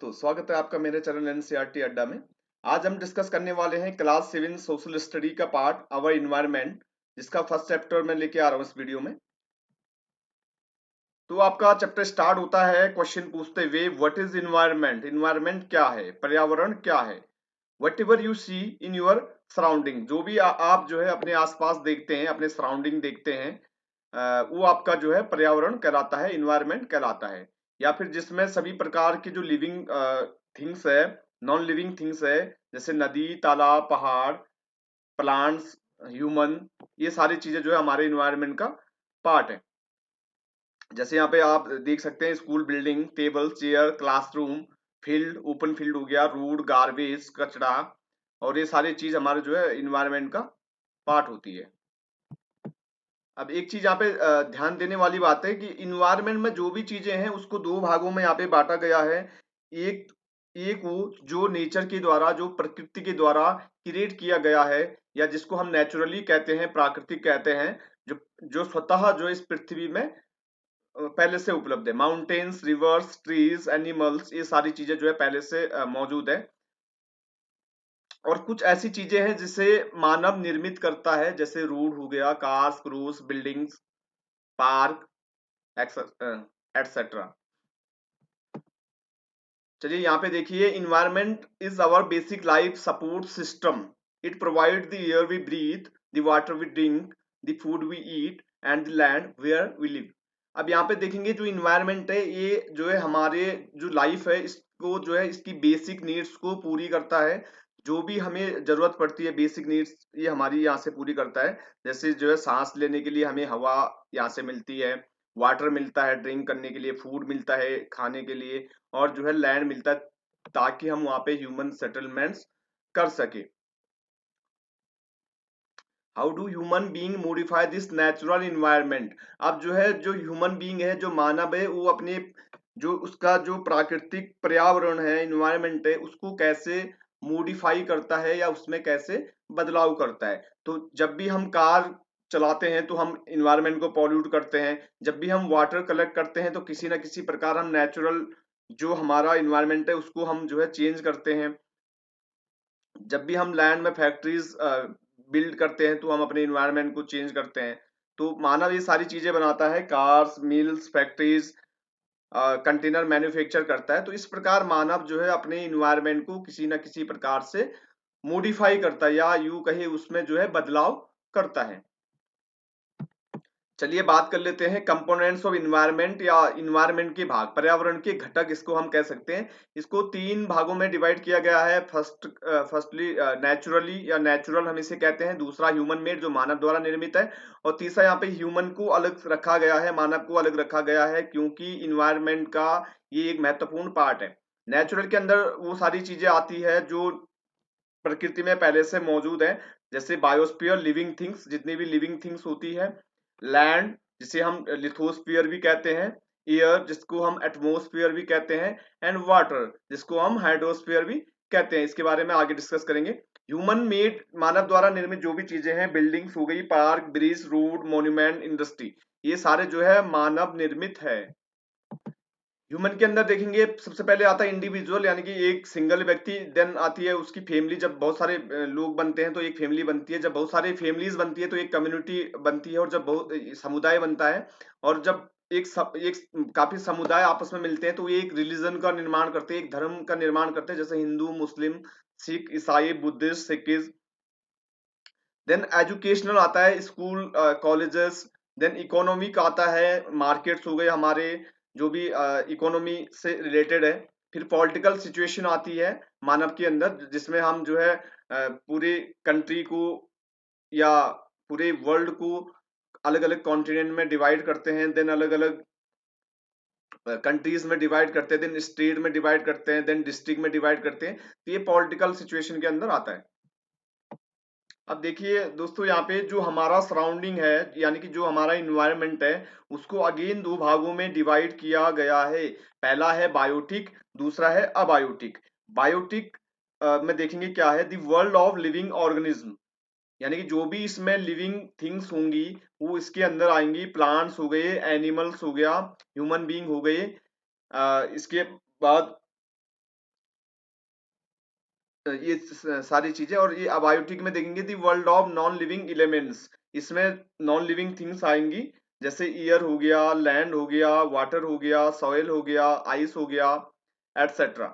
दोस्तों, स्वागत है आपका मेरे चैनल एनसीईआरटी अड्डा में। आज हम डिस्कस करने वाले हैं क्लास 7 सोशल स्टडी का पार्ट आवर इन्वायरमेंट, जिसका फर्स्ट चैप्टर मैं लेके आ रहा हूँ इस वीडियो में। तो आपका चैप्टर स्टार्ट होता है क्वेश्चन पूछते हुए, व्हाट इज इन्वायरमेंट? इन्वायरमेंट क्या है? पर्यावरण क्या है? Whatever you see in your surrounding, जो भी आप जो है अपने आसपास देखते हैं, अपने सराउंडिंग देखते हैं, वो आपका जो है पर्यावरण कहलाता है, इन्वायरमेंट कहलाता है। या फिर जिसमें सभी प्रकार की जो लिविंग थिंग्स है, नॉन लिविंग थिंग्स है, जैसे नदी, तालाब, पहाड़, प्लांट्स, ह्यूमन, ये सारी चीजें जो है हमारे इन्वायरमेंट का पार्ट है। जैसे यहाँ पे आप देख सकते हैं, school building, table, chair, classroom, field, open field हो गया, रोड, गार्बेज, कचरा, और ये सारी चीज हमारे जो है इन्वायरमेंट का पार्ट होती है। अब एक चीज यहाँ पे ध्यान देने वाली बात है कि इन्वायरमेंट में जो भी चीजें हैं उसको दो भागों में यहाँ पे बांटा गया है। एक एक वो जो नेचर के द्वारा, जो प्रकृति के द्वारा क्रिएट किया गया है, या जिसको हम नेचुरली कहते हैं, प्राकृतिक कहते हैं, जो जो स्वतः जो इस पृथ्वी में पहले से उपलब्ध है। माउंटेन्स, रिवर्स, ट्रीज, एनिमल्स, ये सारी चीजें जो है पहले से मौजूद है। और कुछ ऐसी चीजें हैं जिसे मानव निर्मित करता है, जैसे रोड हो गया, cars, cruise, buildings, park, etcetera. चलिए यहाँ पे देखिए, environment is our basic life support system. It provide the air we breathe, the water we drink, the food we eat and the land where we live. अब यहाँ पे देखेंगे, जो environment है ये जो है हमारे जो लाइफ है, इसको जो है इसकी बेसिक नीड्स को पूरी करता है। जो भी हमें जरूरत पड़ती है, बेसिक नीड्स, ये हमारी यहाँ से पूरी करता है। जैसे जो है सांस लेने के लिए हमें हवा यहाँ से मिलती है, वाटर मिलता है ड्रिंक करने के लिए, फूड मिलता है खाने के लिए, और जो है लैंड मिलता है ताकि हम वहां पे ह्यूमन सेटलमेंट्स कर सके। How do human being modify this natural environment? अब जो है, जो ह्यूमन बीइंग है, जो मानव है, वो अपने जो उसका जो प्राकृतिक पर्यावरण है, इन्वायरमेंट है, उसको कैसे मॉडिफाई करता है या उसमें कैसे बदलाव करता है। तो जब भी हम कार चलाते हैं तो हम इन्वायरमेंट को पॉल्यूट करते हैं। जब भी हम वाटर कलेक्ट करते हैं तो किसी ना किसी प्रकार हम नेचुरल जो हमारा इन्वायरमेंट है उसको हम जो है चेंज करते हैं। जब भी हम लैंड में फैक्ट्रीज बिल्ड करते हैं तो हम अपने इन्वायरमेंट को चेंज करते हैं। तो मानव ये सारी चीजें बनाता है, cars, mills, factories, container manufacture करता है। तो इस प्रकार मानव जो है अपने इन्वायरमेंट को किसी ना किसी प्रकार से मॉडिफाई करता है, या यूं कहे उसमें जो है बदलाव करता है। चलिए बात कर लेते हैं कंपोनेंट्स ऑफ इन्वायरमेंट, या इन्वायरमेंट के भाग, पर्यावरण के घटक इसको हम कह सकते हैं। इसको तीन भागों में डिवाइड किया गया है। फर्स्टली नेचुरली, या नेचुरल हम इसे कहते हैं। दूसरा ह्यूमन मेड, जो मानव द्वारा निर्मित है। और तीसरा यहाँ पे ह्यूमन को अलग रखा गया है, मानव को अलग रखा गया है, क्योंकि इन्वायरमेंट का ये एक महत्वपूर्ण पार्ट है। नेचुरल के अंदर वो सारी चीजें आती है जो प्रकृति में पहले से मौजूद है, जैसे बायोस्फीयर, लिविंग थिंग्स, जितनी भी लिविंग थिंग्स होती है। लैंड, जिसे हम लिथोस्फीयर भी कहते हैं। एयर, जिसको हम एटमोस्फियर भी कहते हैं। एंड वाटर, जिसको हम हाइड्रोस्फीयर भी कहते हैं। इसके बारे में आगे डिस्कस करेंगे। ह्यूमन मेड, मानव द्वारा निर्मित जो भी चीजें हैं, बिल्डिंग्स हो गई, park, bridge, road, monument, industry, ये सारे जो है मानव निर्मित है। ह्यूमन के अंदर देखेंगे, सबसे पहले आता है इंडिविजुअल, यानी कि एक सिंगल व्यक्ति। देन आती है उसकी फैमिली, जब बहुत सारे लोग बनते हैं तो एक फैमिली बनती है। जब बहुत सारे फैमिलीज बनती है तो एक कम्युनिटी बनती है। और जब बहुत समुदाय बनता है, और जब एक काफी समुदाय आपस में मिलते हैं तो ये एक रिलीजन का निर्माण करते हैं, एक धर्म का निर्माण करते हैं, जैसे हिंदू, मुस्लिम, सिख, ईसाई, बुद्धिस्ट, सिखिज्म। देन एजुकेशनल आता है, स्कूल, कॉलेजेस। देन इकोनॉमिक आता है, मार्केट्स हो गए हमारे, जो भी इकोनॉमी से रिलेटेड है। फिर पॉलिटिकल सिचुएशन आती है मानव के अंदर, जिसमें हम जो है पूरे कंट्री को या पूरे वर्ल्ड को अलग अलग कॉन्टिनेंट में डिवाइड करते हैं। देन अलग अलग कंट्रीज में डिवाइड करते हैं, देन स्टेट में डिवाइड करते हैं, देन डिस्ट्रिक्ट में डिवाइड करते हैं। तो ये पॉलिटिकल सिचुएशन के अंदर आता है। अब देखिए दोस्तों, यहाँ पे जो हमारा सराउंडिंग है, यानी कि जो हमारा इन्वायरमेंट है, उसको अगेन दो भागों में डिवाइड किया गया है। पहला है बायोटिक, दूसरा है अबायोटिक। बायोटिक में देखेंगे क्या है, the world of living organism, यानी कि जो भी इसमें लिविंग थिंग्स होंगी वो इसके अंदर आएंगी। प्लांट्स हो गए, एनिमल्स हो गया, ह्यूमन बीइंग हो गए। इसके बाद ये सारी चीजें। और ये अबायोटिक में देखेंगे the world of non living elements, इसमें नॉन लिविंग थिंग्स आएंगी, जैसे एयर हो गया, लैंड हो गया, वाटर हो गया, सॉइल हो गया, आइस हो गया, एटसेट्रा।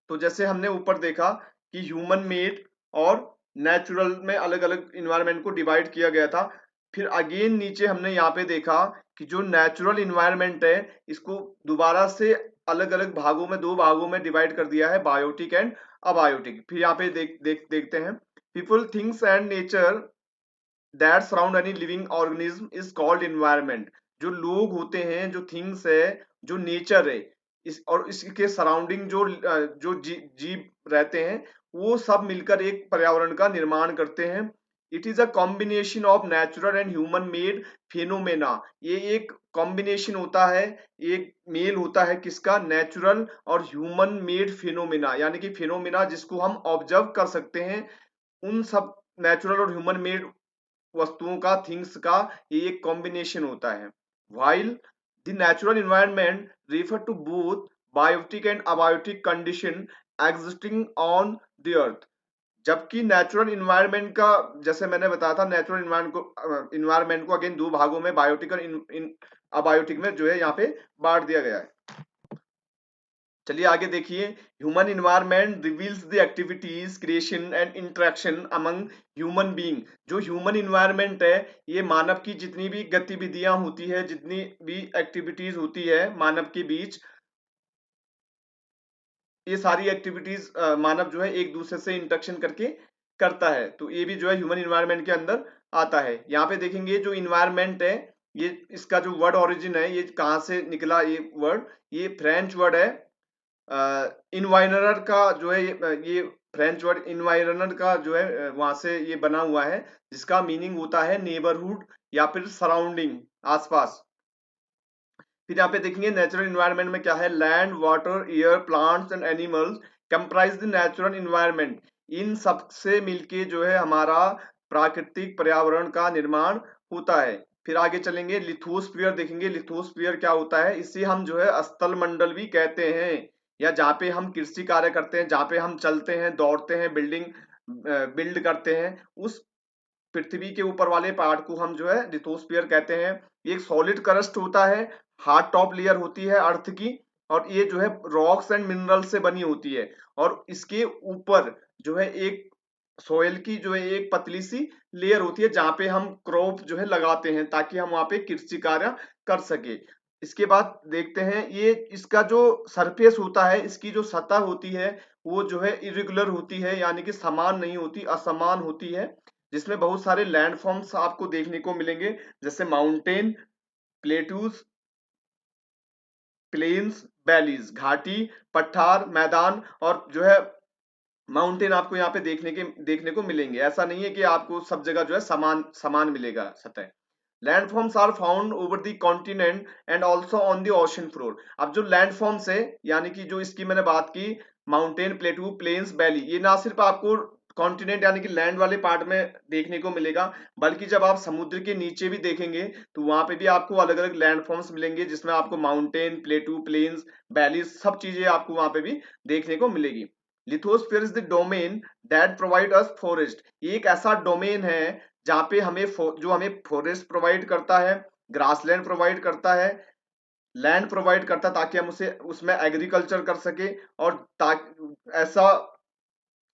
तो जैसे हमने ऊपर देखा कि ह्यूमन मेड और नेचुरल में अलग अलग इन्वायरमेंट को डिवाइड किया गया था। फिर अगेन नीचे हमने यहाँ पे देखा कि जो नेचुरल इन्वायरमेंट है इसको दोबारा से अलग अलग भागों में, दो भागों में डिवाइड कर दिया है, बायोटिक एंड अबायोटिक। फिर यहाँ पे देखते हैं, people things and nature that surround any living organism is called environment. जो लोग होते हैं, जो थिंग्स है, जो नेचर है, इस और इसके सराउंडिंग जो जीव रहते हैं, वो सब मिलकर एक पर्यावरण का निर्माण करते हैं। It is a combination of natural and human made phenomena. ये एक कॉम्बिनेशन होता है, एक मेल होता है किसका, नेचुरल और ह्यूमन मेड फिनोमेना, यानी कि फिनोमेना जिसको हम ऑब्जर्व कर सकते हैं। उन सब नेचुरल और ह्यूमन मेड वस्तुओं का, थिंग्स का ये एक कॉम्बिनेशन होता है। While the natural environment refer to both biotic and abiotic condition existing on the earth. जबकि नेचुरल इन्वायरमेंट का, जैसे मैंने बताया था, नेचुरल इन्वायरमेंट को अगेन दो भागों में, बायोटिक और अबायोटिक में जो है यहाँ पे बांट दिया गया है। चलिए आगे देखिए, human environment reveals the activities, creation and interaction among human being. जो ह्यूमन इन्वायरमेंट है, ये मानव की जितनी भी गतिविधियां होती है, जितनी भी एक्टिविटीज होती है मानव के बीच, ये सारी एक्टिविटीज मानव जो है एक दूसरे से इंटरेक्शन करके करता है। तो ये भी जो है ह्यूमन इन्वायरमेंट के अंदर आता है। यहाँ पे देखेंगे जो इन्वायरमेंट है, ये इसका जो वर्ड ओरिजिन है, ये कहाँ से निकला ये वर्ड, ये फ्रेंच वर्ड है। इन्वायरनर का जो है ये फ्रेंच वर्ड इन्वायरनर का जो है वहां से ये बना हुआ है, जिसका मीनिंग होता है नेबरहुड या फिर सराउंडिंग, आसपास। फिर यहाँ पे देखेंगे नेचुरल इन्वायरमेंट में क्या है, land, water, air, plants and animals comprise the natural environment. इन सब से मिलके जो है हमारा प्राकृतिक पर्यावरण का निर्माण होता है। फिर आगे चलेंगे, लिथोस्फीयर देखेंगे। लिथोस्फीयर क्या होता है, इसे हम जो है स्थल मंडल भी कहते हैं, या जहाँ पे हम कृषि कार्य करते हैं, जहाँ पे हम चलते हैं, दौड़ते हैं, बिल्डिंग बिल्ड करते हैं, उस पृथ्वी के ऊपर वाले पार्ट को हम जो है लिथोस्फीयर कहते हैं। ये एक सॉलिड क्रस्ट होता है, हार्ड टॉप लेयर होती है अर्थ की, और ये जो है रॉक्स एंड मिनरल से बनी होती है। और इसके ऊपर जो है एक सोयल की जो है एक पतली सी लेयर होती है, जहां पे हम क्रॉप जो है लगाते हैं, ताकि हम वहां पे कृषि कार्य कर सके। इसके बाद देखते हैं, ये इसका जो सरफेस होता है, इसकी जो सतह होती है, वो जो है इरेगुलर होती है, यानी कि समान नहीं होती, असमान होती है, जिसमें बहुत सारे लैंडफॉर्म्स आपको देखने को मिलेंगे, जैसे माउंटेन, प्लेटूज, प्लेन्स, वैलीज, घाटी, पठार, मैदान, और जो है माउंटेन आपको यहाँ पे देखने को मिलेंगे। ऐसा नहीं है कि आपको सब जगह जो है समान समान मिलेगा सतह। Landforms are found over the continent and also on the ocean floor. अब जो लैंडफॉर्म्स है, यानी कि जो इसकी मैंने बात की, माउंटेन, प्लेटू, प्लेन्स, वैली, ये ना सिर्फ आपको कॉन्टिनेंट यानी कि लैंड वाले पार्ट में देखने को मिलेगा, बल्कि जब आप समुद्र के नीचे भी देखेंगे तो वहां पे भी आपको अलग अलग लैंडफॉर्म्स मिलेंगे, जिसमें आपको माउंटेन, प्लेटू, प्लेन्स, वैली, सब चीजें आपको वहां पे भी देखने को मिलेगी। Lithosphere is the domain that provide us forest. ये एक ऐसा डोमेन है जहाँ पे जो हमें फॉरेस्ट प्रोवाइड करता है, ग्रासलैंड प्रोवाइड करता है, लैंड प्रोवाइड करता है, ताकि हम उसे उसमें एग्रीकल्चर कर सके, और ताकि ऐसा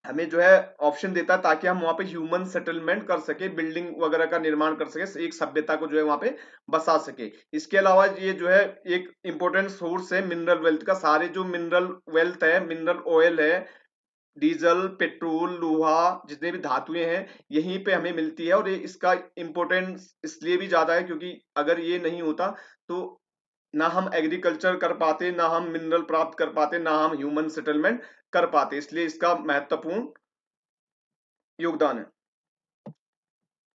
हमें जो है ऑप्शन देता है, ताकि हम वहां पे ह्यूमन सेटलमेंट कर सके, बिल्डिंग वगैरह का निर्माण कर सके, एक सभ्यता को जो है वहां पे बसा सके। इसके अलावा ये जो है एक इंपॉर्टेंट सोर्स है मिनरल वेल्थ का। सारे जो मिनरल वेल्थ है, मिनरल ऑयल है, डीजल, पेट्रोल, लोहा, जितने भी धातुएं हैं, यहीं पे हमें मिलती है। और ये इसका इम्पोर्टेंस इसलिए भी ज्यादा है क्योंकि अगर ये नहीं होता तो ना हम एग्रीकल्चर कर पाते, ना हम मिनरल प्राप्त कर पाते, ना हम ह्यूमन सेटलमेंट कर पाते, इसलिए इसका महत्वपूर्ण योगदान है।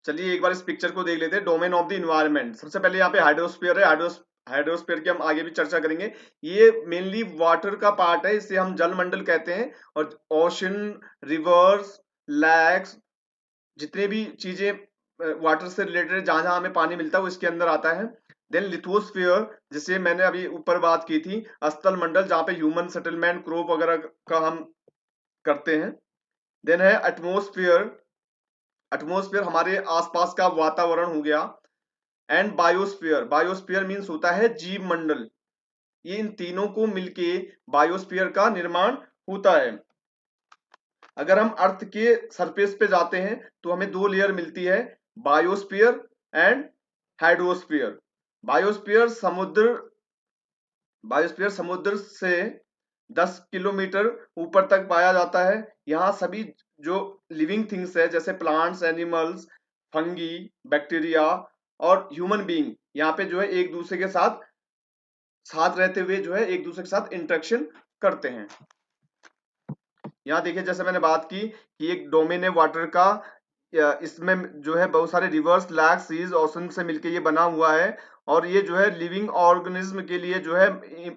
चलिए एक बार इस पिक्चर को देख लेते हैं, डोमेन ऑफ द इन्वायरमेंट। सबसे पहले यहाँ पे हाइड्रोस्फीयर है, हाइड्रोस्फीयर की हम आगे भी चर्चा करेंगे। ये मेनली वाटर का पार्ट है, इसे हम जल मंडल कहते हैं। और ओशन, रिवर्स, लैक्स, जितने भी चीजें वाटर से रिलेटेड, जहां जहां हमें पानी मिलता है, वो इसके अंदर आता है। देन लिथोस्फीयर, जिसे मैंने अभी ऊपर बात की थी, स्थल मंडल, जहाँ पे ह्यूमन सेटलमेंट, क्रॉप वगैरह का हम करते हैं। देन है एटमोस्फियर। एटमोस्फियर हमारे आसपास का वातावरण हो गया। And biosphere. बायोस्फीयर मीन्स होता है जीव मंडल। ये इन तीनों को मिलके बायोस्फीयर का निर्माण होता है। अगर हम अर्थ के सरफेस पे जाते हैं तो हमें दो लेयर मिलती है, बायोस्फीयर एंड हाइड्रोस्फीयर। बायोस्फीयर समुद्र बायोस्फीयर समुद्र से 10 किलोमीटर ऊपर तक पाया जाता है। यहाँ सभी जो लिविंग थिंग्स है जैसे प्लांट्स, एनिमल्स, फंगी, बैक्टीरिया और ह्यूमन बीइंग यहाँ पे जो है एक दूसरे के साथ साथ रहते हुए जो है एक दूसरे के साथ इंटरेक्शन करते हैं। यहाँ देखिए जैसे मैंने बात की कि एक डोमेन है वाटर का, इसमें जो है बहुत सारे रिवर्स, लैक्स, सीज, ओशन से मिलके ये बना हुआ है और ये जो है लिविंग ऑर्गेनिज्म के लिए जो है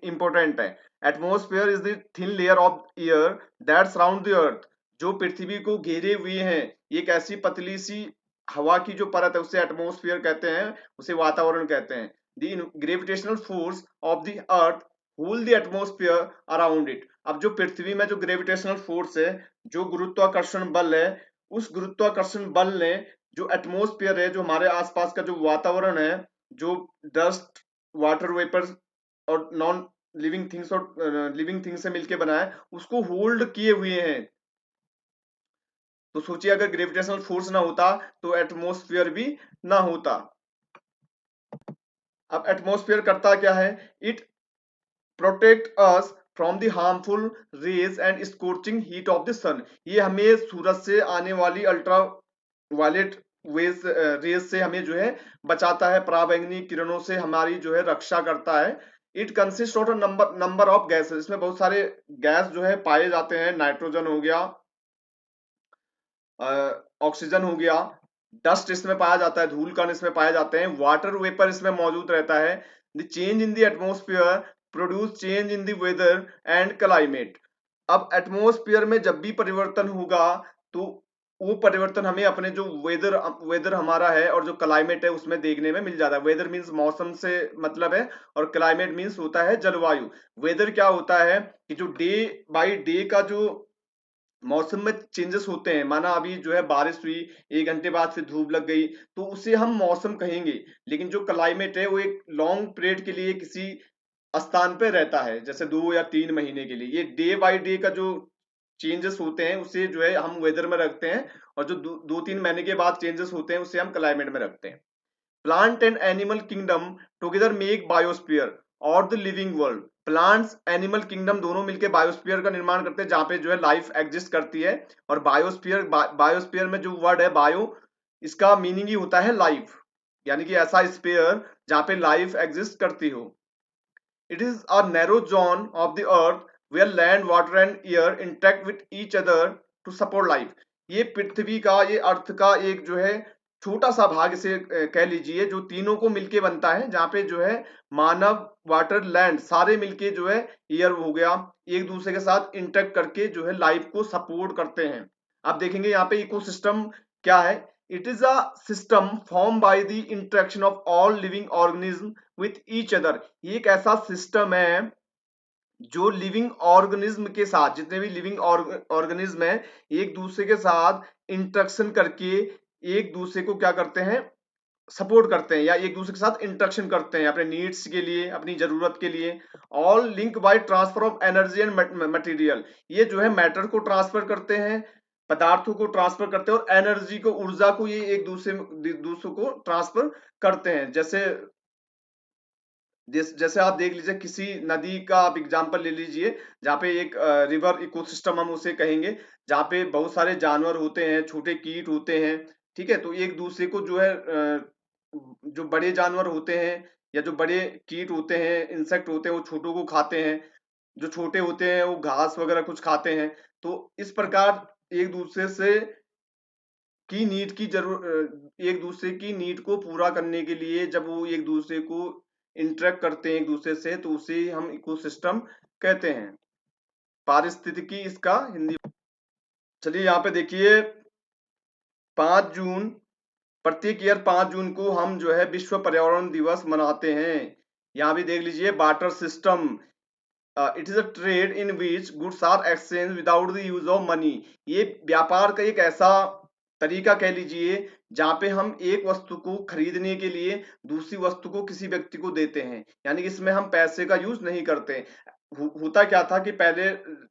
इंपॉर्टेंट है। Atmosphere is the thin layer of air that surround the earth. जो पृथ्वी को घेरे हुए हैं एक ऐसी पतली सी हवा की जो परत है उसे एटमॉस्फेयर कहते हैं, उसे वातावरण कहते हैं। The gravitational force of the earth hold the atmosphere around it. अब जो पृथ्वी में जो ग्रेविटेशनल फोर्स है, जो गुरुत्वाकर्षण बल है, उस गुरुत्वाकर्षण बल ने जो एटमॉस्फेयर है, जो हमारे आसपास का जो वातावरण है, जो डस्ट, वाटर वेपर्स और नॉन लिविंग थिंग्स और लिविंग थिंग्स से मिलके बना है, उसको होल्ड किए हुए हैं। तो सोचिए अगर ग्रेविटेशनल फोर्स ना होता तो एटमॉस्फेयर भी ना होता। अब एटमॉस्फेयर करता क्या है? It protect us from the harmful rays and scorching heat of the sun. ये हमें सूरज से आने वाली अल्ट्रा वायलेट रेज से हमें जो है बचाता है, पराबैंगनी किरणों से हमारी जो है रक्षा करता है। It consist of number of gases. इसमें बहुत सारे गैस जो है पाए जाते हैं। नाइट्रोजन हो गया, ऑक्सीजन हो गया, डस्ट इसमें पाया जाता है, धूल कण इसमें पाए जाते हैं, वाटर वेपर इसमें मौजूद रहता है। The change in the atmosphere produce change in the weather and climate. अब एटमॉस्फेयर में जब भी परिवर्तन होगा तो वो परिवर्तन हमें अपने जो वेदर हमारा है और जो क्लाइमेट है उसमें देखने में मिल जाता है। वेदर मीन्स मौसम से मतलब है और क्लाइमेट मीन्स होता है जलवायु। वेदर क्या होता है कि जो डे बाई डे का जो मौसम में चेंजेस होते हैं, माना अभी जो है बारिश हुई, 1 घंटे बाद फिर धूप लग गई, तो उसे हम मौसम कहेंगे। लेकिन जो क्लाइमेट है वो एक लॉन्ग पीरियड के लिए किसी स्थान पे रहता है, जैसे 2 या 3 महीने के लिए। ये डे बाय डे का जो चेंजेस होते हैं उसे जो है हम वेदर में रखते हैं, और जो 2-3 महीने के बाद चेंजेस होते हैं उसे हम क्लाइमेट में रखते हैं। Plant and animal kingdom together make biosphere और the living world. Plants, animal kingdom दोनों मिलकर बायोस्फीयर का निर्माण करते हैं जहां पे जो है लाइफ एग्जिस्ट करती है। और बायोस्फीयर में जो वर्ड है बायो, इसका मीनिंग ही होता है लाइफ, यानी कि ऐसा स्पेयर जहां पे लाइफ एग्जिस्ट करती हो। It is a narrow zone of the earth where land, water and air interact with each other to support life. ये पृथ्वी का, ये अर्थ का एक जो है छोटा सा भाग से कह लीजिए, जो तीनों को मिलके बनता है, जहाँ पे जो है मानव, वाटर, लैंड सारे मिलके जो है एयर हो गया, एक दूसरे के साथ इंटरेक्ट करके जो है लाइफ को सपोर्ट करते हैं। आप देखेंगे यहाँ पे इकोसिस्टम क्या है। It is a system form by the interaction of all living organism with each other. ये एक ऐसा सिस्टम है जो लिविंग ऑर्गेनिज्म के साथ, जितने भी लिविंग ऑर्गेनिज्म है, एक दूसरे के साथ इंटरेक्शन करके एक दूसरे को क्या करते हैं, सपोर्ट करते हैं, या एक दूसरे के साथ इंटरेक्शन करते हैं अपने नीड्स के लिए, अपनी जरूरत के लिए। All link by transfer of energy and material. ये जो है मैटर को ट्रांसफर करते हैं, पदार्थों को ट्रांसफर करते हैं, और एनर्जी को, ऊर्जा को ये एक दूसरे को ट्रांसफर करते हैं। जैसे आप देख लीजिए, किसी नदी का आप एग्जांपल ले लीजिए, जहाँ पे एक रिवर इकोसिस्टम हम उसे कहेंगे, जहाँ पे बहुत सारे जानवर होते हैं, छोटे कीट होते हैं, ठीक है। तो एक दूसरे को जो है जो बड़े जानवर होते हैं या जो बड़े कीट होते हैं, इंसेक्ट होते हैं, वो छोटों को खाते हैं। जो छोटे होते हैं वो घास वगैरह कुछ खाते हैं। तो इस प्रकार एक दूसरे से की नीड की एक दूसरे की नीड को पूरा करने के लिए जब वो एक दूसरे को इंटरेक्ट करते हैं एक दूसरे से, तो उसे हम इकोसिस्टम कहते हैं। पारिस्थितिकी इसका हिंदी। चलिए यहाँ पे देखिए, 5 जून, प्रत्येक ईयर 5 जून को हम जो है विश्व पर्यावरण दिवस मनाते हैं। यहाँ भी देख लीजिए, water system, it is a trade in which goods are exchange without the use of money. ये व्यापार का एक ऐसा तरीका कह लीजिए जहाँ पे हम एक वस्तु को खरीदने के लिए दूसरी वस्तु को किसी व्यक्ति को देते हैं, यानी कि इसमें हम पैसे का यूज नहीं करते। होता क्या था कि पहले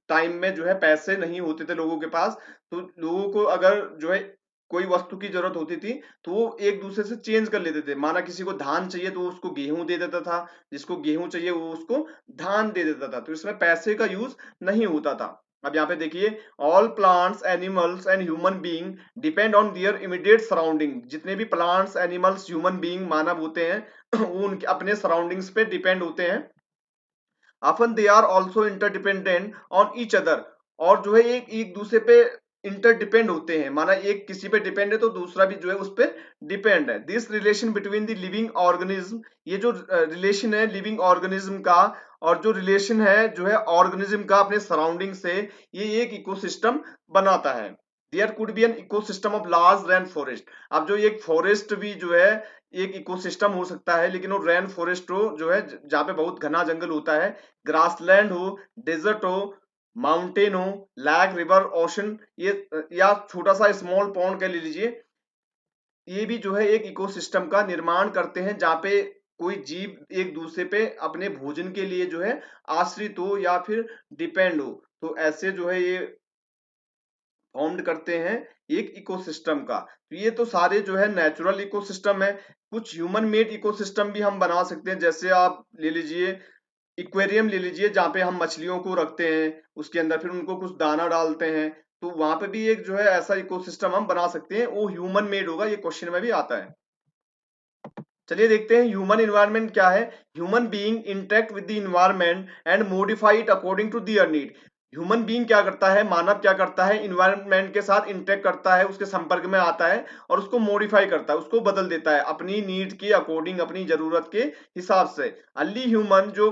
टाइम में जो है पैसे नहीं होते थे लोगों के पास, तो लोगों को अगर जो है कोई वस्तु की जरूरत होती थी तो वो एक दूसरे से चेंज कर लेते थे। माना किसी को धान चाहिए तो उसको गेहूं दे देता था, जिसको गेहूं चाहिए वो उसको धान दे देता था, तो इसमें पैसे का यूज नहीं होता था। अब यहाँ पे देखिए, all plants animals and human being depend on their immediate surrounding. जितने भी प्लांट्स एनिमल्स ह्यूमन बीइंग मानव होते हैं वो उनके अपने सराउंडिंग्स पे डिपेंड होते हैं। often they are also interdependent on each other। और जो है एक एक दूसरे पे इंटरडिपेंड होते हैं, माना एक किसी पे डिपेंड है तो दूसरा भी जो है उस पर डिपेंड है। This relation between the living organism, ये जो रिलेशन है लिविंग ऑर्गेनिज्म का और जो रिलेशन है जो है ऑर्गेनिज्म का अपने सराउंडिंग से, ये एक इकोसिस्टम बनाता है। There could be an ecosystem of large rain forest. अब जो एक फॉरेस्ट भी जो है एक इकोसिस्टम हो सकता है, लेकिन वो रेन फॉरेस्ट हो जो है जहाँ पे बहुत घना जंगल होता है, ग्रासलैंड हो, डेजर्ट हो, माउंटेन हो, लैक, रिवर, ओशन, ये या छोटा सा स्मॉल पॉन्ड कह लीजिए, ये भी जो है एक इकोसिस्टम का निर्माण करते हैं जहाँ पे कोई जीव एक दूसरे पे अपने भोजन के लिए जो है आश्रित हो या फिर डिपेंड हो। तो ऐसे जो है ये फॉर्म्ड करते हैं एक इकोसिस्टम का। तो ये तो सारे जो है नेचुरल इकोसिस्टम है। कुछ ह्यूमन मेड इकोसिस्टम भी हम बना सकते हैं, जैसे आप ले लीजिए इक्वेरियम ले लीजिए जहाँ पे हम मछलियों को रखते हैं, उसके अंदर फिर उनको कुछ दाना डालते हैं, तो वहां पे भी एक जो है ऐसा इकोसिस्टम हम बना सकते हैं। वो ह्यूमन मेड होगा, ये क्वेश्चन में भी आता है। चलिए देखते हैं ह्यूमन इन्वायरमेंट क्या है। Human being interact with the environment and modify it according to their need. Human being क्या करता है, मानव क्या करता है, इन्वायरमेंट के साथ इंटरेक्ट करता है, उसके संपर्क में आता है और उसको मॉडिफाई करता है, उसको बदल देता है अपनी नीड के अकॉर्डिंग, अपनी जरूरत के हिसाब से। अर्ली ह्यूमन, जो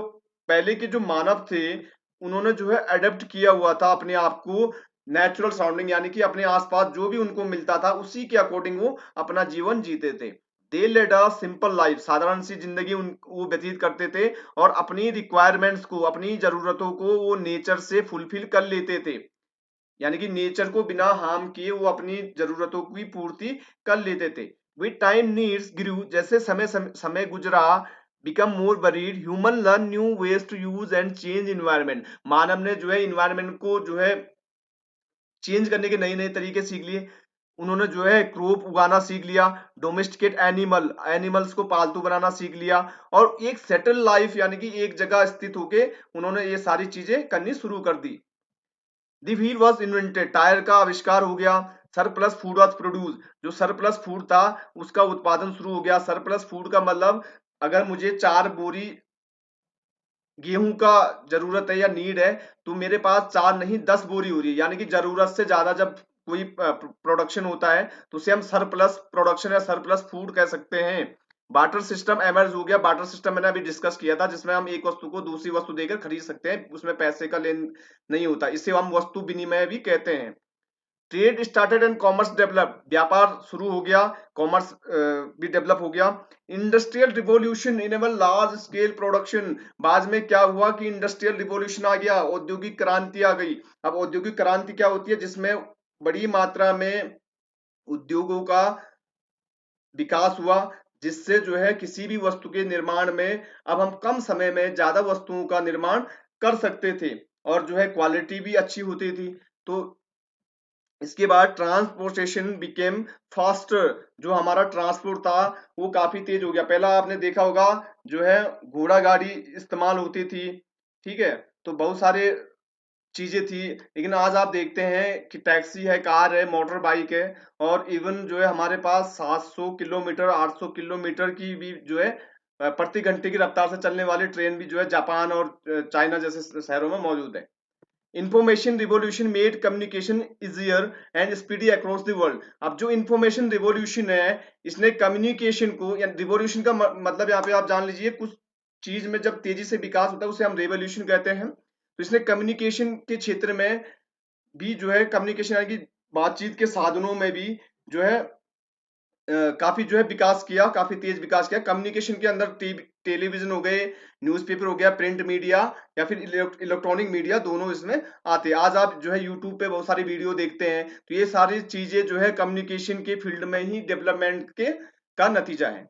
पहले के जो मानव थे, उन्होंने जो है अडेप्ट किया हुआ था अपने आप को नेचुरल सराउंडिंग, यानी कि अपने आसपास जो भी उनको मिलता था उसी के अकॉर्डिंग वो अपना जीवन जीते थे। दे लेड अ सिंपल लाइफ, साधारण सी जिंदगी वो व्यतीत करते थे और अपनी रिक्वायरमेंट्स को, अपनी जरूरतों को वो नेचर से फुलफिल कर लेते थे, यानी कि नेचर को बिना हार्म किए वो अपनी जरूरतों की पूर्ति कर लेते थे। विद टाइम नीड्स ग्रू, जैसे समय गुजरा, become more buried, human learn new ways to use and change environment. मानव ने जो है इन्वायरमेंट को जो है चेंज करने के नए नए तरीके सीख लिए। उन्होंने जो है क्रॉप उगाना सीख लिया, डोमेस्टिकेट एनिमल्स को पालतू बनाना सीख लिया, और एक सेटल लाइफ यानी कि एक जगह स्थित होके उन्होंने ये सारी चीजें करनी शुरू कर दी। दी व्हील वॉज इन्वेंटेड, टायर का आविष्कार हो गया। सरप्लस फूड वॉज प्रोड्यूस, जो सरप्लस फूड था उसका उत्पादन शुरू हो गया। सरप्लस फूड का मतलब, अगर मुझे 4 बोरी गेहूं का जरूरत है या नीड है, तो मेरे पास 4 नहीं 10 बोरी हो रही है, यानी कि जरूरत से ज्यादा जब कोई प्रोडक्शन होता है तो उसे हम सरप्लस प्रोडक्शन या सरप्लस फूड कह सकते हैं। बार्टर सिस्टम एमर्ज हो गया। बार्टर सिस्टम मैंने अभी डिस्कस किया था, जिसमें हम एक वस्तु को दूसरी वस्तु देकर खरीद सकते हैं, उसमें पैसे का लेन नहीं होता, इसे हम वस्तु विनिमय भी कहते हैं। Trade started and commerce develop, व्यापार शुरू हो गया, कॉमर्स भी डेवलप हो गया। Industrial revolution enable large scale production, बाद में क्या हुआ कि इंडस्ट्रियल रिवॉल्यूशन आ गया, औद्योगिक क्रांति आ गई। अब औद्योगिक क्रांति क्या होती है, जिसमें बड़ी मात्रा में उद्योगों का विकास हुआ, जिससे जो है किसी भी वस्तु के निर्माण में अब हम कम समय में ज्यादा वस्तुओं का निर्माण कर सकते थे, और जो है क्वालिटी भी अच्छी होती थी। तो इसके बाद ट्रांसपोर्टेशन बिकेम फास्टर, जो हमारा ट्रांसपोर्ट था वो काफी तेज हो गया। पहला आपने देखा होगा जो है घोड़ा गाड़ी इस्तेमाल होती थी, ठीक है, तो बहुत सारे चीजें थी, लेकिन आज आप देखते हैं कि टैक्सी है, कार है, मोटर बाइक है, और इवन जो है हमारे पास 700 किलोमीटर 800 किलोमीटर की भी जो है प्रति घंटे की रफ्तार से चलने वाली ट्रेन भी जो है जापान और चाइना जैसे शहरों में मौजूद है। Information revolution made communication easier and speedy across the world. अब जो इंफॉर्मेशन रिवॉल्यूशन है, इसने कम्युनिकेशन को, या रिवॉल्यूशन का मतलब यहाँ पे आप जान लीजिए, कुछ चीज में जब तेजी से विकास होता है उसे हम रेवोल्यूशन कहते हैं। तो इसने कम्युनिकेशन के क्षेत्र में भी जो है, कम्युनिकेशन यानी कि बातचीत के साधनों में भी जो है काफी जो है विकास किया, काफी तेज विकास किया कम्युनिकेशन के अंदर। टेलीविजन हो गए, न्यूज़पेपर हो गया, प्रिंट मीडिया या फिर इलेक्ट्रॉनिक मीडिया, दोनों इसमें आते हैं। आज आप जो है यूट्यूब पे बहुत सारी वीडियो देखते हैं, तो ये सारी चीजें जो है कम्युनिकेशन के फील्ड में ही डेवलपमेंट के का नतीजा है।